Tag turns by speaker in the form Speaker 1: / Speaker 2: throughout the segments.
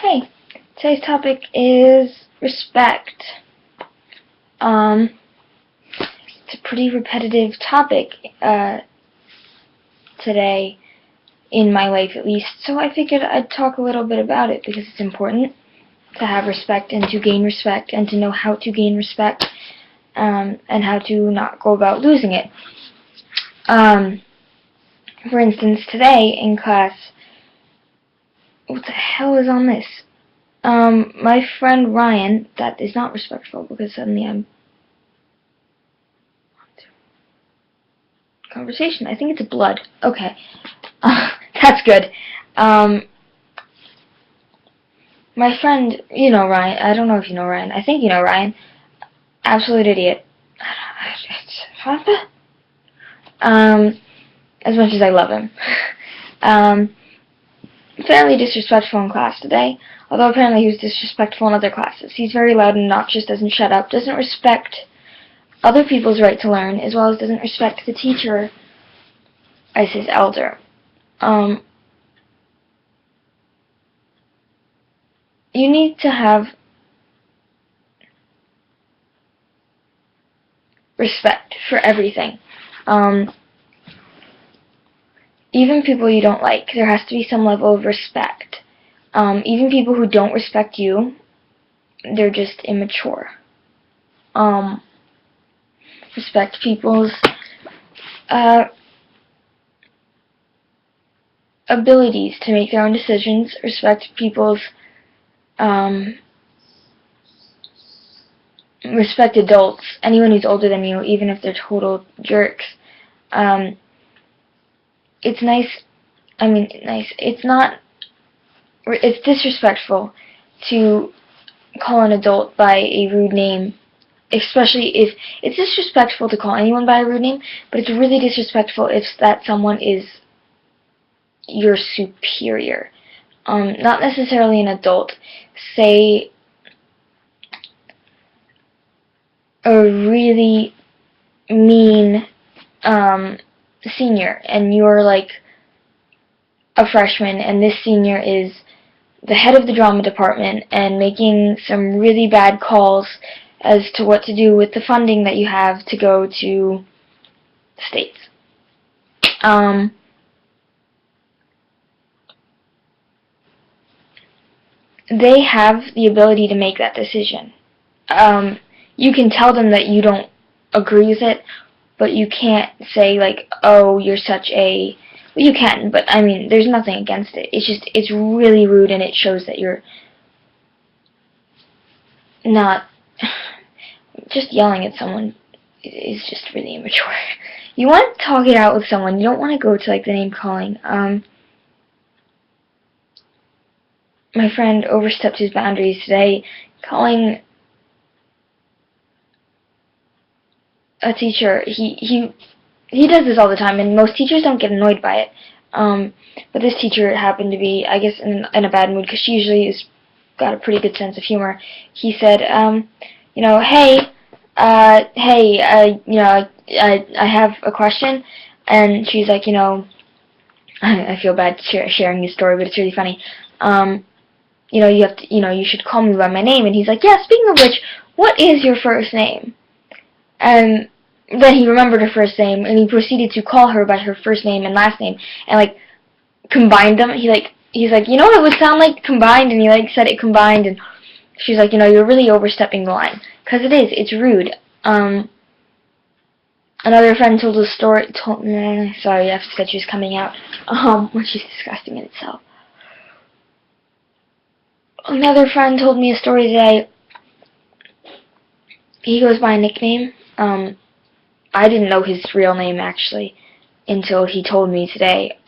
Speaker 1: Okay, today's topic is respect. It's a pretty repetitive topic today, in my life at least, so I figured I'd talk a little bit about it because it's important to have respect and to gain respect and to know how to gain respect and how to not go about losing it. For instance, today in class, what the hell is on this? My friend Ryan, that is not respectful because suddenly I'm conversation. I think it's blood. Okay. That's good. My friend, you know Ryan. I don't know if you know Ryan. I think you know Ryan. Absolute idiot. As much as I love him. Fairly disrespectful in class today, although apparently he was disrespectful in other classes. He's very loud and obnoxious, doesn't shut up, doesn't respect other people's right to learn, as well as doesn't respect the teacher as his elder. You need to have respect for everything. Even people you don't like, there has to be some level of respect. Even people who don't respect you, they're just immature. Respect people's abilities to make their own decisions. Respect people's respect adults, anyone who's older than you, even if they're total jerks. It's nice, it's disrespectful to call an adult by a rude name, especially if, it's disrespectful to call anyone by a rude name, but it's really disrespectful if that someone is your superior. Not necessarily an adult. Say a really mean senior, and you're like a freshman, and this senior is the head of the drama department and making some really bad calls as to what to do with the funding that you have to go to the States. They have the ability to make that decision. You can tell them that you don't agree with it, but you can't say, like, oh, you're such a... Well, you can, but, I mean, there's nothing against it. It's just, it's really rude, and it shows that you're not... Just yelling at someone is just really immature. You want to talk it out with someone. You don't want to go to, like, the name-calling. My friend overstepped his boundaries today, calling a teacher. He does this all the time, and most teachers don't get annoyed by it. But this teacher happened to be, I guess, in a bad mood, because she usually has got a pretty good sense of humor. He said, you know, hey, you know, I have a question. And she's like, you know, I feel bad sharing this story, but it's really funny. You know, you should call me by my name. And he's like, yeah, speaking of which, what is your first name? And then he remembered her first name, and he proceeded to call her by her first name and last name, and, like, combined them. He's like, you know what it would sound like combined? And he, like, said it combined, and she's like, you know, you're really overstepping the line. Because it is. It's rude. Another friend told a story, sorry, after sketch is coming out, which is disgusting in itself. Another friend told me a story today. He goes by a nickname. I didn't know his real name, actually, until he told me today.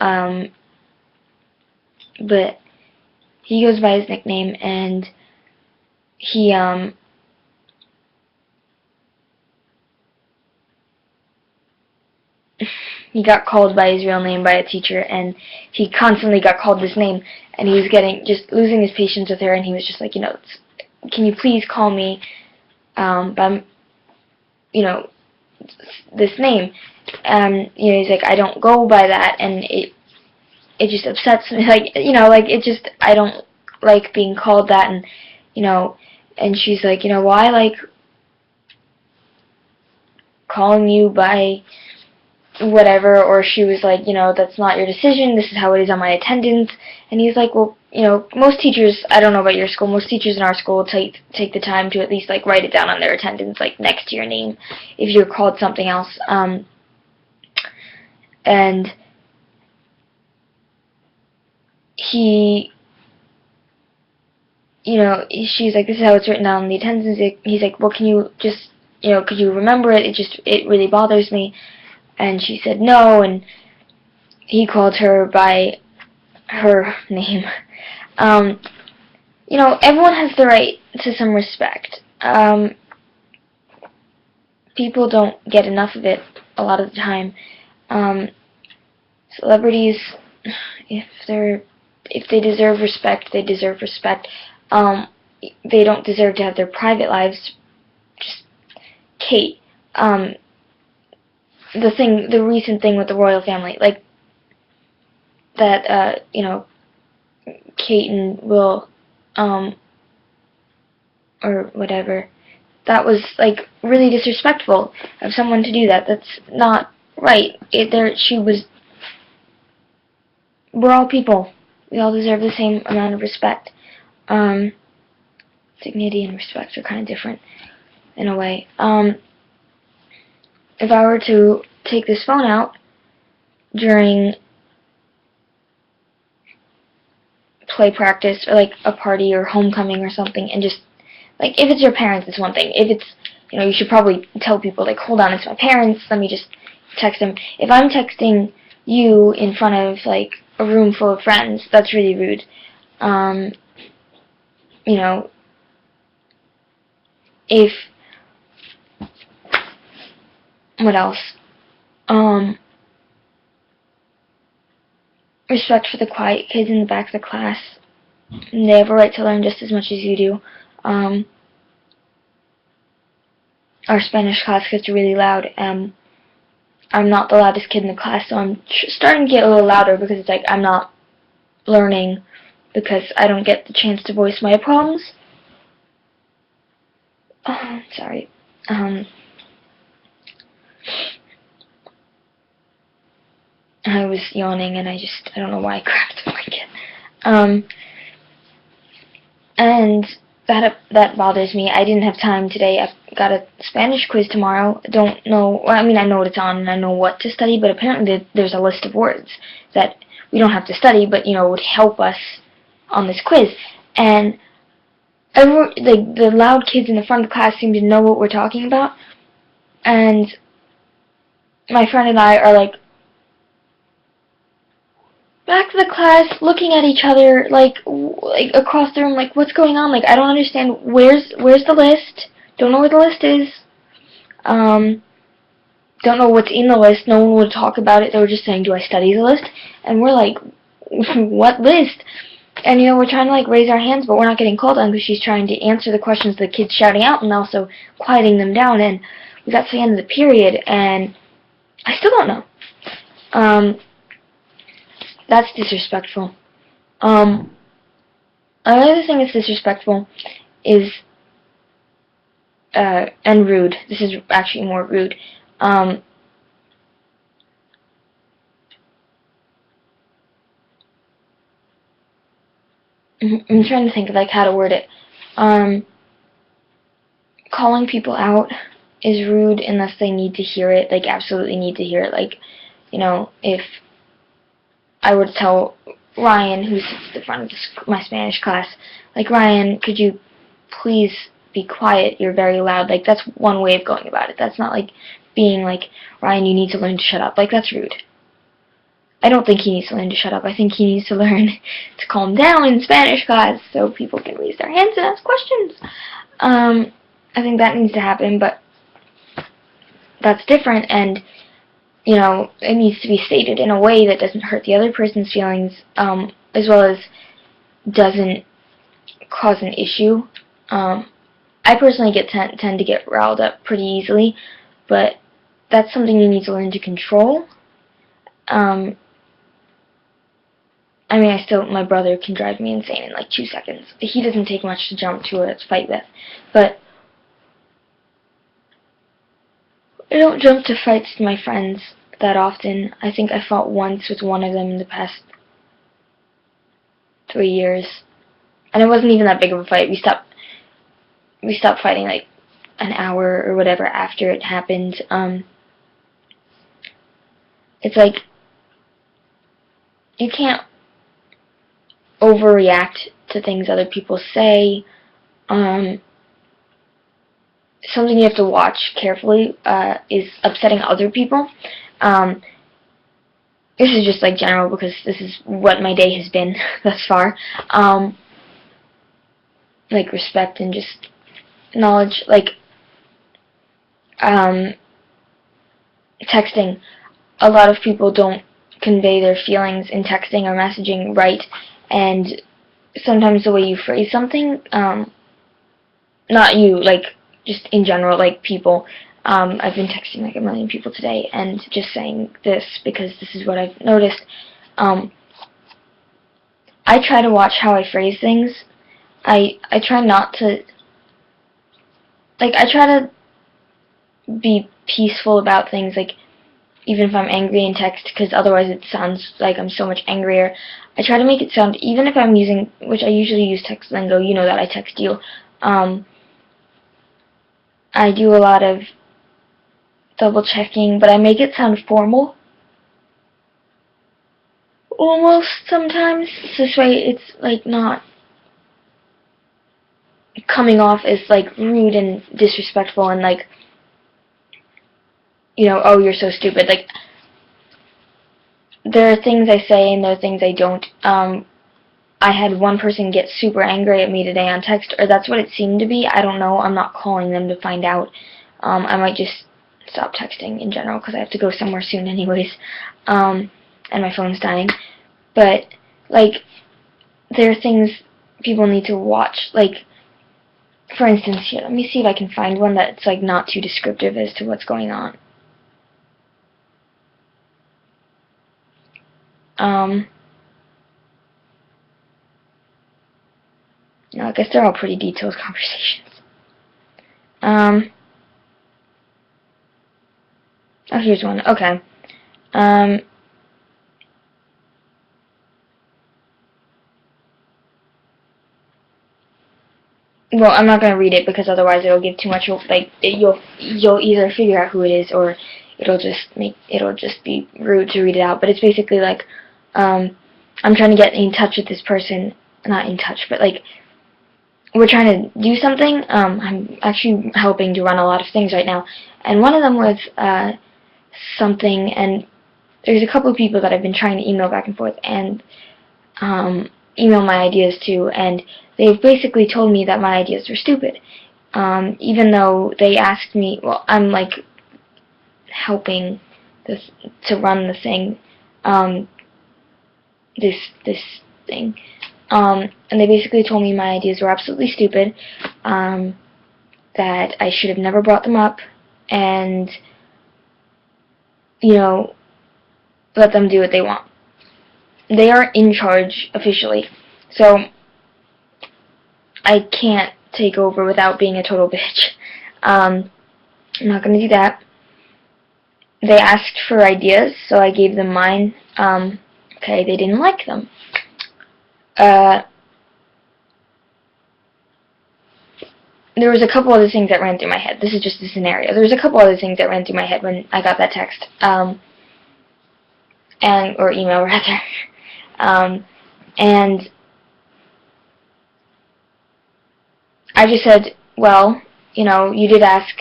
Speaker 1: But he goes by his nickname, and he got called by his real name by a teacher, and he constantly got called this name, and he was just losing his patience with her, and he was just like, you know, can you please call me by, you know, this name? You know, he's like, I don't go by that, and it just upsets me, like, you know, like, it just, I don't like being called that, and you know, and she's like, you know, why like calling you by whatever, or she was like, you know, that's not your decision, this is how it is on my attendance. And he's like, well, you know, most teachers, I don't know about your school, most teachers in our school take the time to at least like write it down on their attendance, like next to your name, if you're called something else. And he, you know, she's like, this is how it's written down on the attendance. He's like, well, can you just, you know, could you remember it? It really bothers me. And she said no, and he called her by her name. Um, you know, everyone has the right to some respect. People don't get enough of it a lot of the time. Celebrities, if they deserve respect, they deserve respect. They don't deserve to have their private lives. Just Kate, the recent thing with the royal family, like that, you know, Kate and Will, or whatever, that was like really disrespectful of someone to do that. That's not right. We're all people. We all deserve the same amount of respect. Dignity and respect are kind of different in a way. If I were to take this phone out during play practice or like a party or homecoming or something, and just like, if it's your parents, it's one thing. If it's, you know, you should probably tell people like, hold on, it's my parents, let me just text them. If I'm texting you in front of like a room full of friends, that's really rude. You know, if, what else? Respect for the quiet kids in the back of the class. They have a right to learn just as much as you do. Our Spanish class gets really loud. I'm not the loudest kid in the class, so I'm starting to get a little louder because it's like I'm not learning because I don't get the chance to voice my problems. Sorry. I was yawning and I don't know why I grabbed the blanket. And that bothers me. I didn't have time today. I've got a Spanish quiz tomorrow. Don't know, well, I mean, I know what it's on and I know what to study, but apparently there's a list of words that we don't have to study, but, you know, would help us on this quiz. And the loud kids in the front of the class seem to know what we're talking about. And my friend and I are like, back to the class, looking at each other, like across the room, like, what's going on? Like, I don't understand. Where's the list? Don't know where the list is. Don't know what's in the list. No one would talk about it. They were just saying, do I study the list? And we're like, what list? And, you know, we're trying to, like, raise our hands, but we're not getting called on because she's trying to answer the questions the kids shouting out and also quieting them down. And we got to the end of the period, and I still don't know. That's disrespectful. Another thing that's disrespectful is, and rude. This is actually more rude. I'm trying to think of, like, how to word it. Calling people out is rude unless they need to hear it, like, absolutely need to hear it. Like, you know, if I were to tell Ryan, who's at the front of my Spanish class, like, Ryan, could you please be quiet? You're very loud. Like, that's one way of going about it. That's not, like, being like, Ryan, you need to learn to shut up. Like, that's rude. I don't think he needs to learn to shut up. I think he needs to learn to calm down in Spanish class so people can raise their hands and ask questions. I think that needs to happen, but that's different, and, you know, it needs to be stated in a way that doesn't hurt the other person's feelings, as well as doesn't cause an issue. I personally tend to get riled up pretty easily, but that's something you need to learn to control. I mean, my brother can drive me insane in like 2 seconds. He doesn't take much to jump to a fight with, but I don't jump to fights with my friends that often. I think I fought once with one of them in the past 3 years, and it wasn't even that big of a fight. We stopped fighting like an hour or whatever after it happened. It's like you can't overreact to things other people say. Something you have to watch carefully is upsetting other people. This is just like general because this is what my day has been thus far. Like respect and just knowledge. Like texting. A lot of people don't convey their feelings in texting or messaging right, and sometimes the way you phrase something, not you, like just in general, like people. I've been texting like a million people today and just saying this because this is what I've noticed. I try to watch how I phrase things. I try not to, like, I try to be peaceful about things, like, even if I'm angry in text, because otherwise it sounds like I'm so much angrier. I try to make it sound, even if I'm using, which I usually use text lingo, you know that I text you, I do a lot of double checking, but I make it sound formal almost sometimes. This way it's like not coming off as like rude and disrespectful and like, you know, oh, you're so stupid. Like, there are things I say and there are things I don't. I had one person get super angry at me today on text, or that's what it seemed to be. I don't know. I'm not calling them to find out. I might just stop texting in general because I have to go somewhere soon anyways, and my phone's dying. But, like, there are things people need to watch. Like, for instance, here, let me see if I can find one that's, like, not too descriptive as to what's going on. No, I guess they're all pretty detailed conversations. Oh, here's one. Okay. Well, I'm not gonna read it because otherwise it'll give too much. Like you'll either figure out who it is or it'll just be rude to read it out. But it's basically like, I'm trying to get in touch with this person. Not in touch, but like we're trying to do something. I'm actually helping to run a lot of things right now, and one of them was something. And there's a couple of people that I've been trying to email back and forth and email my ideas to, and they've basically told me that my ideas were stupid. Even though they asked me, well, I'm like helping this to run the thing, this thing, and they basically told me my ideas were absolutely stupid, that I should have never brought them up, and you know, let them do what they want. They are in charge officially, so I can't take over without being a total bitch. I'm not going to do that. They asked for ideas, so I gave them mine. Okay, they didn't like them. There was a couple other things that ran through my head. This is just a scenario. There was a couple other things that ran through my head when I got that text, or email rather. And I just said, well, you know, you did ask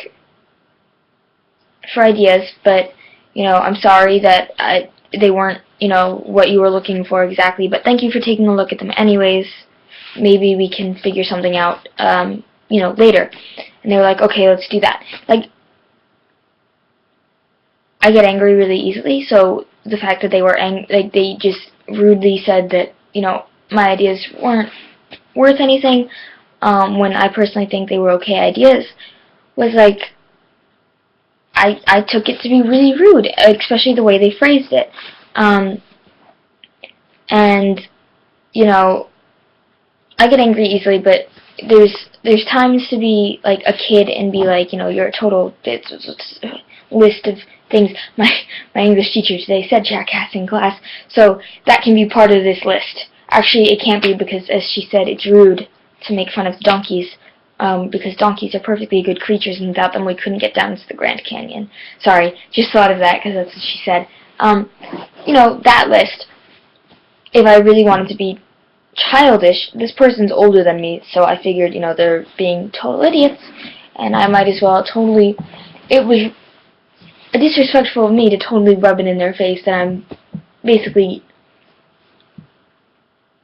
Speaker 1: for ideas, but, you know, I'm sorry that they weren't, you know, what you were looking for exactly, but thank you for taking a look at them anyways. Maybe we can figure something out, you know, later. And they were like, okay, let's do that. Like, I get angry really easily, so the fact that they were like, they just rudely said that, you know, my ideas weren't worth anything, when I personally think they were okay ideas, was like, I took it to be really rude, especially the way they phrased it. And you know, I get angry easily, but there's times to be like a kid and be like, you know, your total list of things. My English teacher today said jackass in class, so that can be part of this list. Actually, it can't be, because, as she said, it's rude to make fun of donkeys, because donkeys are perfectly good creatures, and without them we couldn't get down to the Grand Canyon. Sorry, just thought of that because that's what she said. You know, that list. If I really wanted to be childish, this person's older than me, so I figured, you know, they're being total idiots, and I might as well totally. It was disrespectful of me to totally rub it in their face that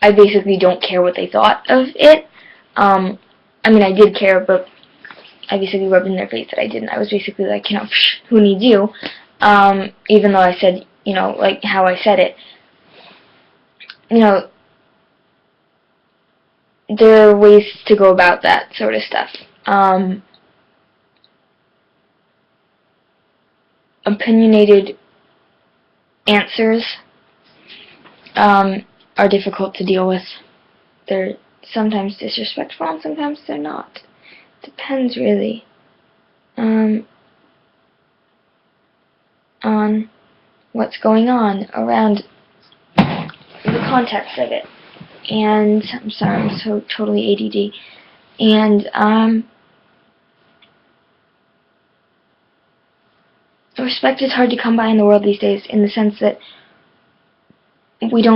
Speaker 1: I basically don't care what they thought of it. I mean, I did care, but I basically rubbed in their face that I didn't. I was basically like, you know, who needs you? Even though I said, you know, like how I said it. You know, there are ways to go about that sort of stuff. Opinionated answers are difficult to deal with. They're sometimes disrespectful and sometimes they're not. Depends really on what's going on around the context of it. And I'm sorry, I'm so totally ADD. And respect is hard to come by in the world these days, in the sense that we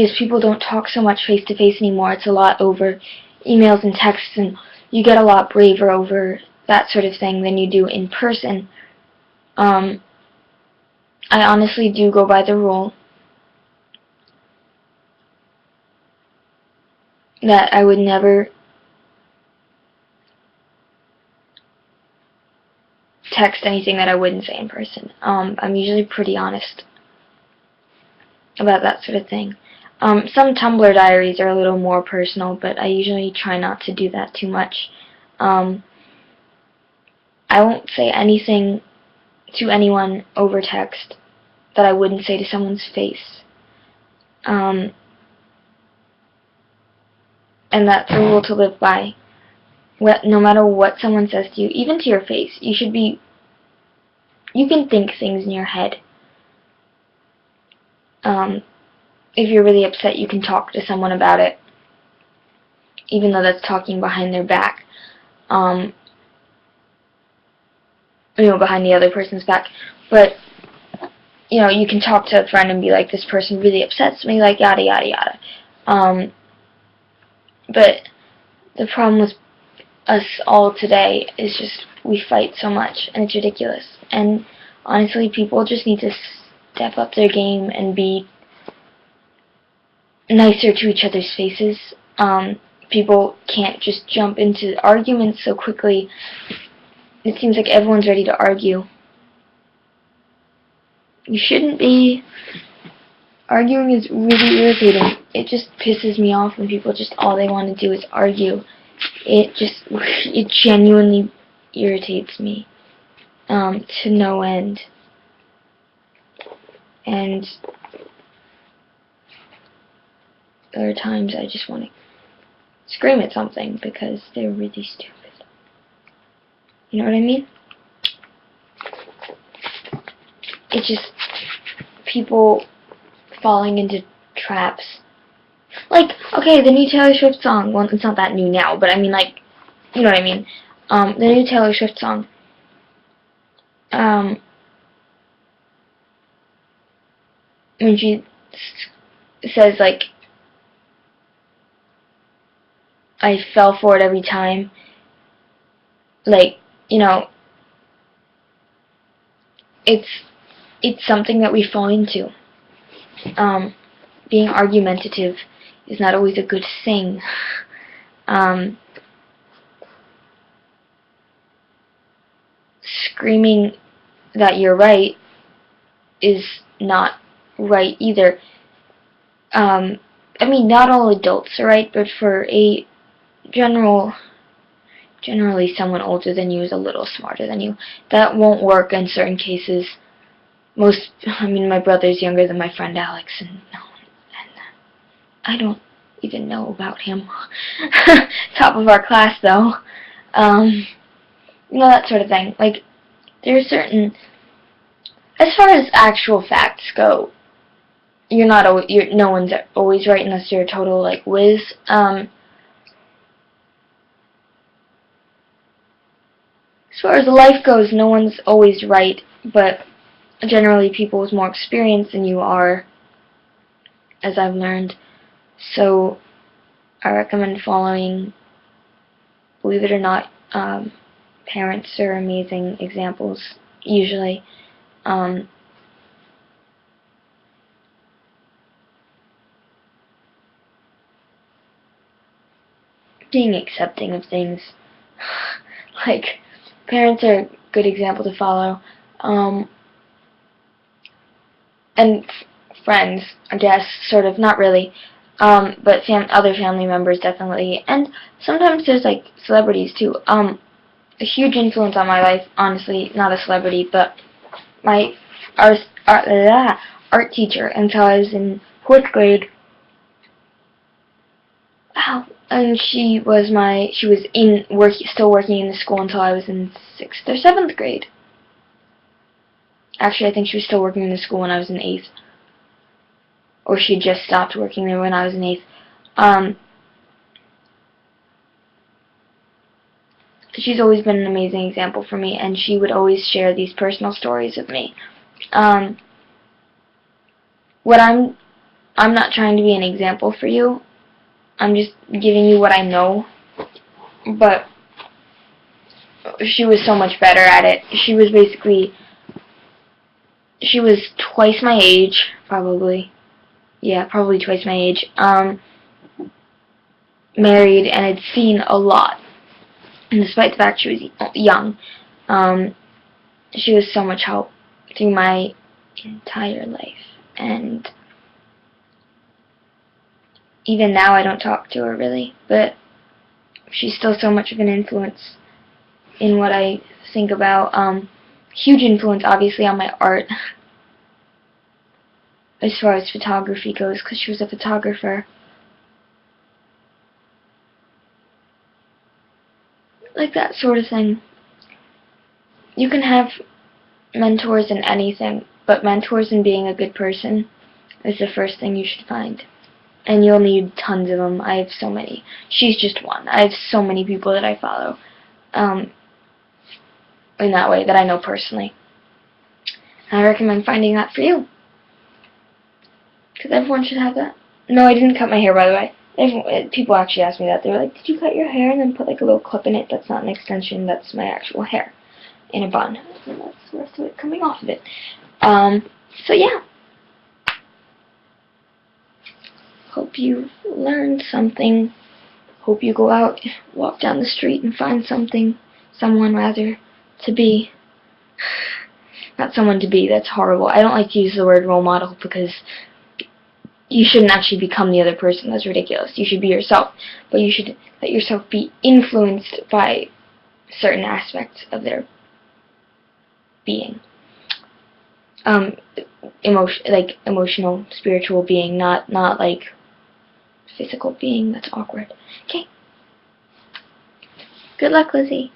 Speaker 1: as people don't talk so much face to face anymore. It's a lot over emails and texts, and you get a lot braver over that sort of thing than you do in person. I honestly do go by the rule that I would never text anything that I wouldn't say in person. I'm usually pretty honest about that sort of thing. Some Tumblr diaries are a little more personal, but I usually try not to do that too much. I won't say anything to anyone over text that I wouldn't say to someone's face. And that's a rule to live by. No matter what someone says to you, even to your face, you can think things in your head. If you're really upset, you can talk to someone about it, even though that's talking behind their back. You know, behind the other person's back. But, you know, you can talk to a friend and be like, this person really upsets me, like, yada, yada, yada. But the problem with us all today is just we fight so much, and it's ridiculous. And honestly, people just need to step up their game and be nicer to each other's faces. People can't just jump into arguments so quickly. It seems like everyone's ready to argue. You shouldn't be. Arguing is really irritating. It just pisses me off when people just all they want to do is argue. It genuinely irritates me to no end. And there are times I just want to scream at something because they're really stupid. You know what I mean? It's just people falling into traps. Like, okay, the new Taylor Swift song, well, it's not that new now, but I mean, like, you know what I mean? The new Taylor Swift song, when she says, like, I fell for it every time, like, you know, it's something that we fall into. Being argumentative is not always a good thing. Screaming that you're right is not right either. I mean, not all adults are right, but for a generally someone older than you is a little smarter than you, that won't work in certain cases. My brother's younger than my friend Alex, and I don't even know about him. Top of our class, though. You know, that sort of thing. Like, there's certain, as far as actual facts go, no one's always right unless you're a total, like, whiz. As far as life goes, no one's always right, but generally people with more experience than you are, as I've learned. So I recommend following, believe it or not, parents are amazing examples, usually. Being accepting of things. Like, parents are a good example to follow. And friends, I guess, sort of, not really. But other family members, definitely. And sometimes there's, like, celebrities, too. A huge influence on my life, honestly, not a celebrity, but my art teacher until I was in 4th grade. Wow. And she was still working in the school until I was in 6th or 7th grade. Actually, I think she was still working in the school when I was in 8th. Or she just stopped working there when I was in 8th. She's always been an amazing example for me, and she would always share these personal stories with me. What I'm not trying to be an example for you. I'm just giving you what I know. But she was so much better at it. She was twice my age, probably. Yeah, probably twice my age. Married and had seen a lot. And despite the fact she was young, she was so much help through my entire life. And even now I don't talk to her really, but she's still so much of an influence in what I think about. Huge influence, obviously, on my art as far as photography goes, because she was a photographer. Like that sort of thing. You can have mentors in anything, but mentors in being a good person is the first thing you should find. And you'll need tons of them. I have so many. She's just one. I have so many people that I follow in that way that I know personally. And I recommend finding that for you. Because everyone should have that. No, I didn't cut my hair, by the way. People actually ask me that. They're like, did you cut your hair and then put like a little clip in it? That's not an extension. That's my actual hair in a bun. And that's the rest of it coming off of it. So yeah. Hope you learned something. Hope you go out, walk down the street and find someone rather, to be. Not someone to be, that's horrible. I don't like to use the word role model because you shouldn't actually become the other person. That's ridiculous. You should be yourself, but you should let yourself be influenced by certain aspects of their being. Emotional, spiritual being, not like physical being. That's awkward. Okay. Good luck, Lizzie.